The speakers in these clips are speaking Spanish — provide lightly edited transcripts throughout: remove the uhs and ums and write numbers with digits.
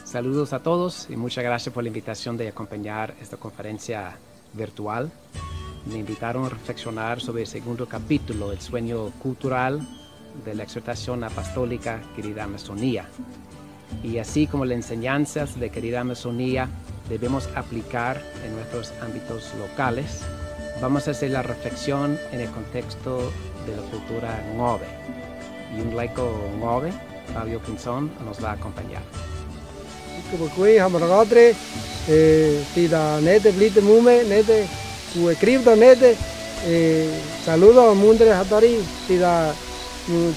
Saludos a todos y muchas gracias por la invitación de acompañar esta conferencia virtual. Me invitaron a reflexionar sobre el segundo capítulo, el sueño cultural de la exhortación apostólica Querida Amazonía. Y así como las enseñanzas de Querida Amazonía debemos aplicar en nuestros ámbitos locales, vamos a hacer la reflexión en el contexto de la cultura Ngove. Y un laico Ngove, Fabio Pinzón, nos va a acompañar. Saludos a Mundre Hatari, tida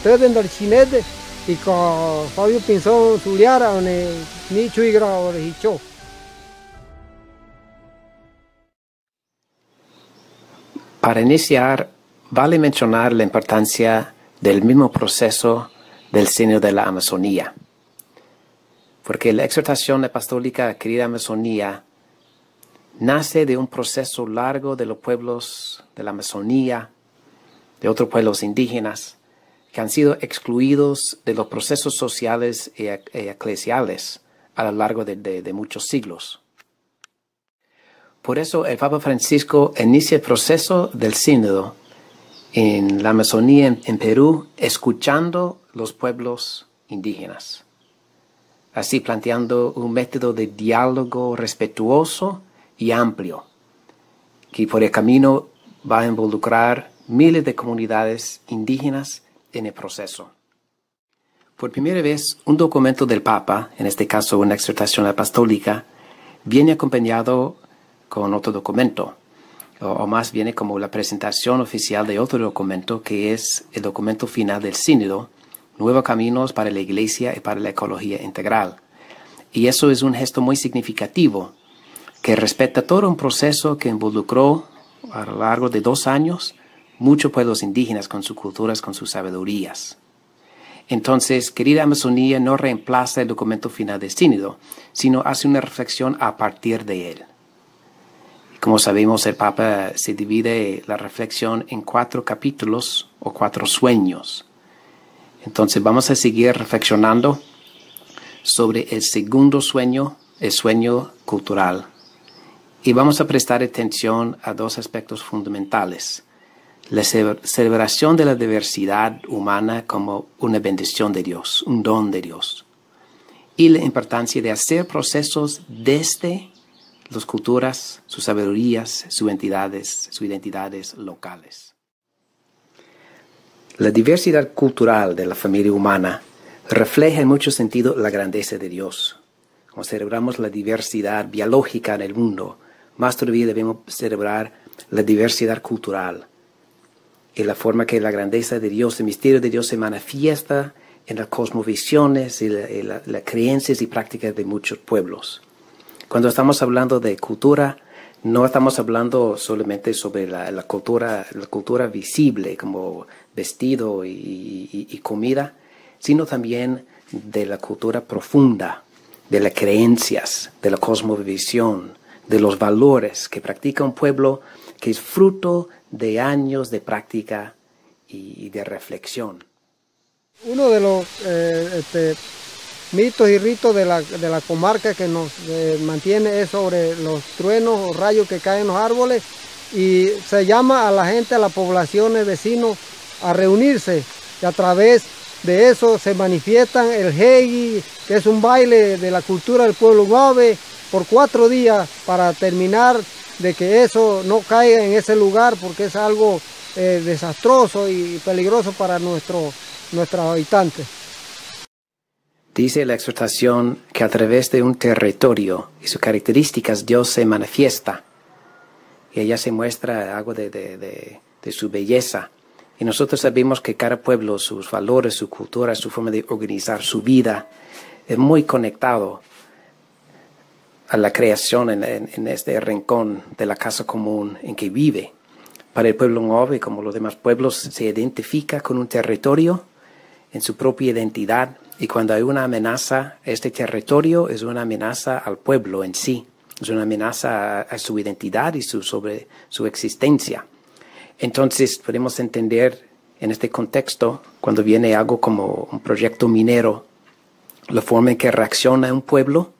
Teden del Chinete y con Fabio Pinzón Zuliara, ni Chuigra o Hicho. Para iniciar, vale mencionar la importancia del mismo proceso del seno de la Amazonía. Porque la exhortación apostólica Querida Amazonía nace de un proceso largo de los pueblos de la Amazonía, de otros pueblos indígenas, que han sido excluidos de los procesos sociales y eclesiales a lo largo de muchos siglos. Por eso el Papa Francisco inicia el proceso del sínodo en la Amazonía, en Perú, escuchando los pueblos indígenas. Así planteando un método de diálogo respetuoso y amplio, que por el camino va a involucrar miles de comunidades indígenas en el proceso. Por primera vez, un documento del Papa, en este caso una exhortación apostólica, viene acompañado con otro documento, o más bien como la presentación oficial de otro documento que es el documento final del sínodo, Nuevos Caminos para la Iglesia y para la Ecología Integral. Y eso es un gesto muy significativo que respeta todo un proceso que involucró a lo largo de 2 años muchos pueblos indígenas con sus culturas, con sus sabidurías. Entonces, Querida Amazonía no reemplaza el documento final del sínodo, sino hace una reflexión a partir de él. Como sabemos, el Papa se divide la reflexión en 4 capítulos o 4 sueños. Entonces vamos a seguir reflexionando sobre el segundo sueño, el sueño cultural. Y vamos a prestar atención a 2 aspectos fundamentales. La celebración de la diversidad humana como una bendición de Dios, un don de Dios. Y la importancia de hacer procesos desde las culturas, sus sabidurías, sus identidades locales. La diversidad cultural de la familia humana refleja en mucho sentido la grandeza de Dios. Como celebramos la diversidad biológica en el mundo, más todavía debemos celebrar la diversidad cultural y la forma que la grandeza de Dios, el misterio de Dios se manifiesta en las cosmovisiones y las creencias y prácticas de muchos pueblos. Cuando estamos hablando de cultura, no estamos hablando solamente sobre la cultura visible, como vestido y comida, sino también de la cultura profunda, de las creencias, de la cosmovisión, de los valores que practica un pueblo que es fruto de años de práctica y de reflexión. Uno de los mitos y ritos de la comarca que nos mantiene es sobre los truenos o rayos que caen en los árboles, y se llama a la gente, a las poblaciones vecinos, a reunirse, y a través de eso se manifiestan el Hegi, que es un baile de la cultura del pueblo Ngove, por 4 días para terminar de que eso no caiga en ese lugar, porque es algo desastroso y peligroso para nuestros habitantes. Dice la exhortación que a través de un territorio y sus características Dios se manifiesta y ella se muestra algo de su belleza. Y nosotros sabemos que cada pueblo, sus valores, su cultura, su forma de organizar su vida es muy conectado a la creación en este rincón de la casa común en que vive. Para el pueblo Ngove, como los demás pueblos, se identifica con un territorio en su propia identidad, y cuando hay una amenaza, este territorio es una amenaza al pueblo en sí, es una amenaza a su identidad y sobre su existencia. Entonces podemos entender en este contexto, cuando viene algo como un proyecto minero la forma en que reacciona un pueblo,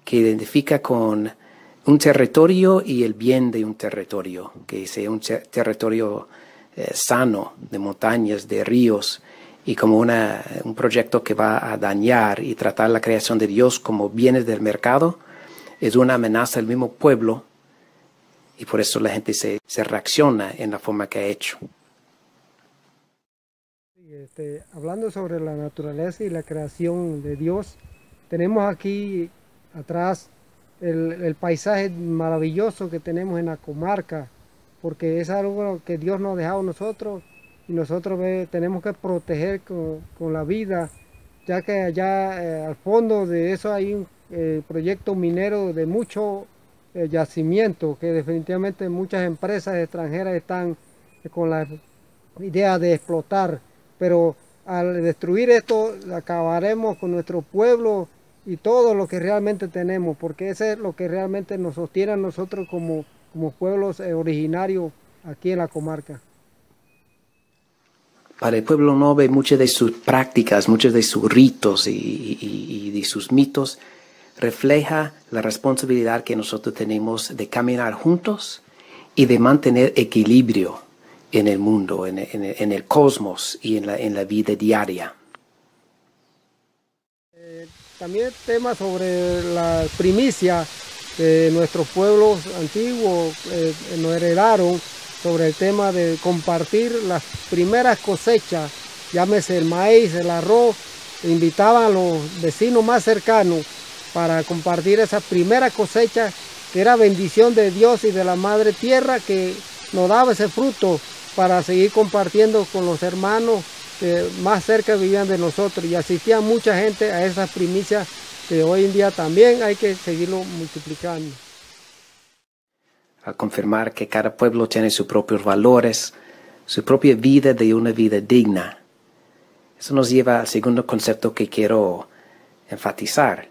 que identifica con un territorio y el bien de un territorio, que sea un territorio sano, de montañas, de ríos, y como un proyecto que va a dañar y tratar la creación de Dios como bienes del mercado, es una amenaza al mismo pueblo, y por eso la gente se reacciona en la forma que ha hecho. Hablando sobre la naturaleza y la creación de Dios, tenemos aquí atrás el paisaje maravilloso que tenemos en la comarca, porque es algo que Dios nos ha dejado a nosotros y nosotros tenemos que proteger con la vida, ya que allá al fondo de eso hay un proyecto minero de mucho yacimiento, que definitivamente muchas empresas extranjeras están con la idea de explotar, pero al destruir esto acabaremos con nuestro pueblo y todo lo que realmente tenemos, porque ese es lo que realmente nos sostiene a nosotros como pueblos originarios aquí en la comarca. Para el pueblo Nove, muchas de sus prácticas, muchos de sus ritos y de sus mitos refleja la responsabilidad que nosotros tenemos de caminar juntos y de mantener equilibrio en el mundo, en el cosmos y en la vida diaria. También tema sobre la primicia de nuestros pueblos antiguos nos heredaron sobre el tema de compartir las primeras cosechas, llámese el maíz, el arroz, invitaban a los vecinos más cercanos para compartir esa primera cosecha que era bendición de Dios y de la Madre Tierra, que nos daba ese fruto para seguir compartiendo con los hermanos que más cerca vivían de nosotros, y asistía mucha gente a esas primicias que hoy en día también hay que seguirlo multiplicando. Al confirmar que cada pueblo tiene sus propios valores, su propia vida de una vida digna. Eso nos lleva al segundo concepto que quiero enfatizar,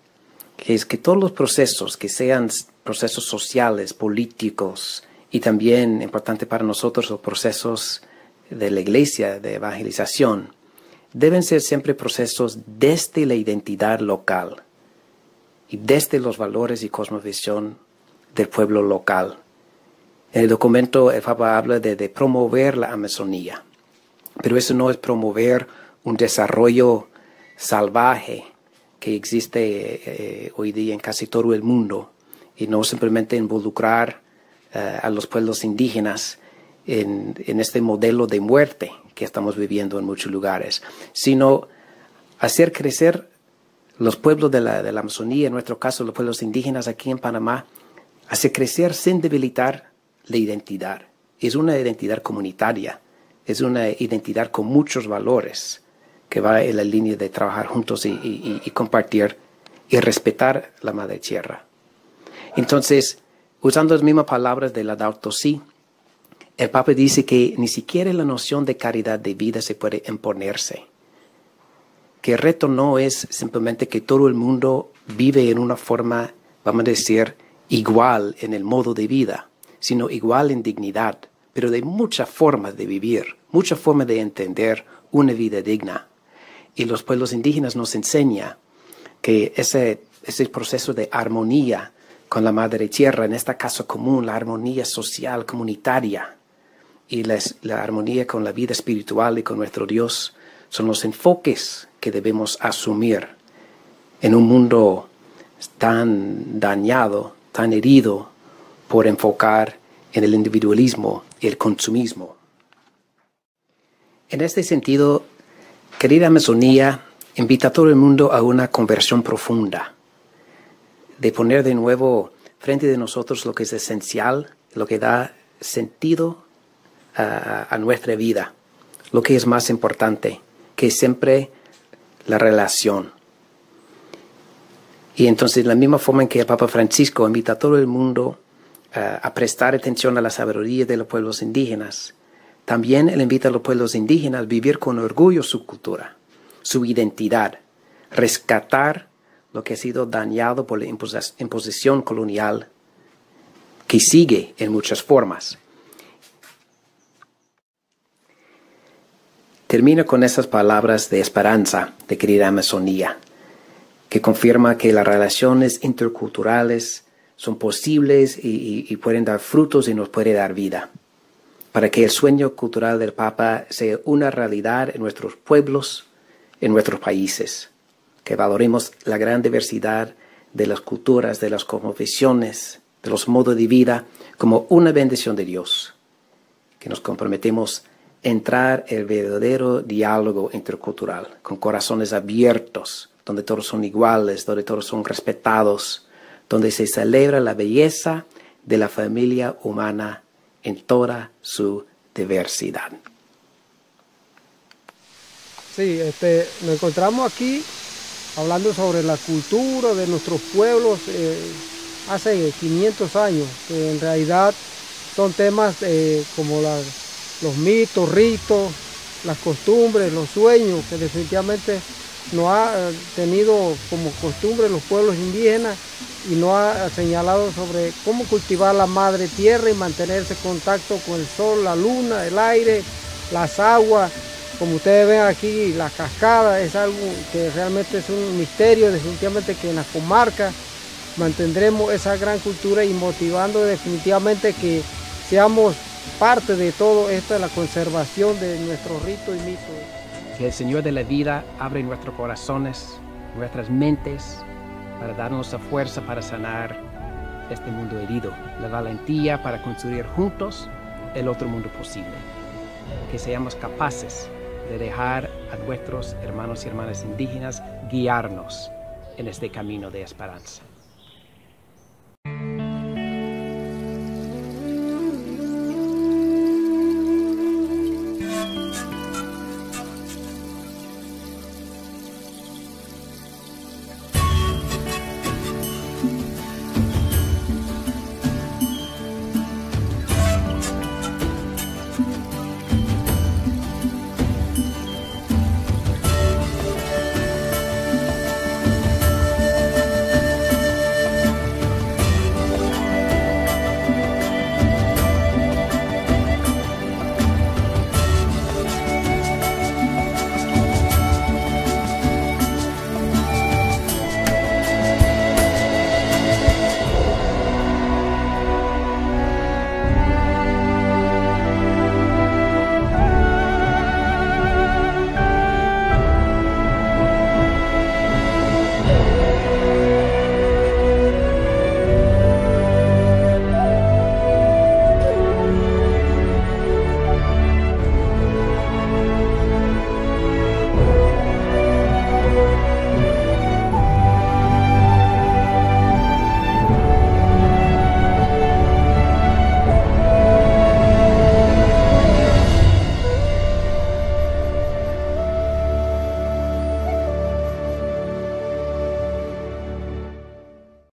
que es que todos los procesos, que sean procesos sociales, políticos, y también importante para nosotros los procesos de la iglesia de evangelización, deben ser siempre procesos desde la identidad local y desde los valores y cosmovisión del pueblo local. En el documento el Papa habla de promover la Amazonía, pero eso no es promover un desarrollo salvaje que existe hoy día en casi todo el mundo, y no simplemente involucrar a los pueblos indígenas en este modelo de muerte que estamos viviendo en muchos lugares, sino hacer crecer los pueblos de la Amazonía, en nuestro caso los pueblos indígenas aquí en Panamá, hacer crecer sin debilitar la identidad. Es una identidad comunitaria, es una identidad con muchos valores que va en la línea de trabajar juntos y compartir y respetar la Madre Tierra. Entonces, usando las mismas palabras de Laudato Si, el Papa dice que ni siquiera la noción de caridad de vida se puede imponerse. Que el reto no es simplemente que todo el mundo vive en una forma, vamos a decir, igual en el modo de vida, sino igual en dignidad, pero de muchas formas de vivir, muchas formas de entender una vida digna. Y los pueblos indígenas nos enseñan que ese proceso de armonía con la Madre Tierra, en esta casa común, la armonía social, comunitaria, y la armonía con la vida espiritual y con nuestro Dios, son los enfoques que debemos asumir en un mundo tan dañado, tan herido por enfocar en el individualismo y el consumismo. En este sentido, querida Amazonía invita a todo el mundo a una conversión profunda, de poner de nuevo frente de nosotros lo que es esencial, lo que da sentido a nuestra vida, lo que es más importante, que es siempre la relación. Y entonces, la misma forma en que el Papa Francisco invita a todo el mundo a prestar atención a la sabiduría de los pueblos indígenas, también él invita a los pueblos indígenas a vivir con orgullo su cultura, su identidad, rescatar lo que ha sido dañado por la imposición colonial, que sigue en muchas formas. Termino con esas palabras de esperanza de querida Amazonía. que confirma que las relaciones interculturales son posibles y pueden dar frutos y nos puede dar vida. Para que el sueño cultural del Papa sea una realidad en nuestros pueblos, en nuestros países. Que valoremos la gran diversidad de las culturas, de las cosmovisiones, de los modos de vida como una bendición de Dios. Que nos comprometemos a entrar en el verdadero diálogo intercultural, con corazones abiertos, donde todos son iguales, donde todos son respetados, donde se celebra la belleza de la familia humana en toda su diversidad. Sí, nos encontramos aquí hablando sobre la cultura de nuestros pueblos hace 500 años, que en realidad son temas como los mitos, ritos, las costumbres, los sueños, que definitivamente nos ha tenido como costumbre los pueblos indígenas y nos ha señalado sobre cómo cultivar la madre tierra y mantenerse en contacto con el sol, la luna, el aire, las aguas. Como ustedes ven aquí, la cascada es algo que realmente es un misterio, definitivamente que en las comarcas mantendremos esa gran cultura y motivando definitivamente que seamos parte de todo esto, de la conservación de nuestros ritos y mitos. Que el Señor de la vida abre nuestros corazones, nuestras mentes, para darnos la fuerza para sanar este mundo herido, la valentía para construir juntos el otro mundo posible. Que seamos capaces de dejar a nuestros hermanos y hermanas indígenas guiarnos en este camino de esperanza.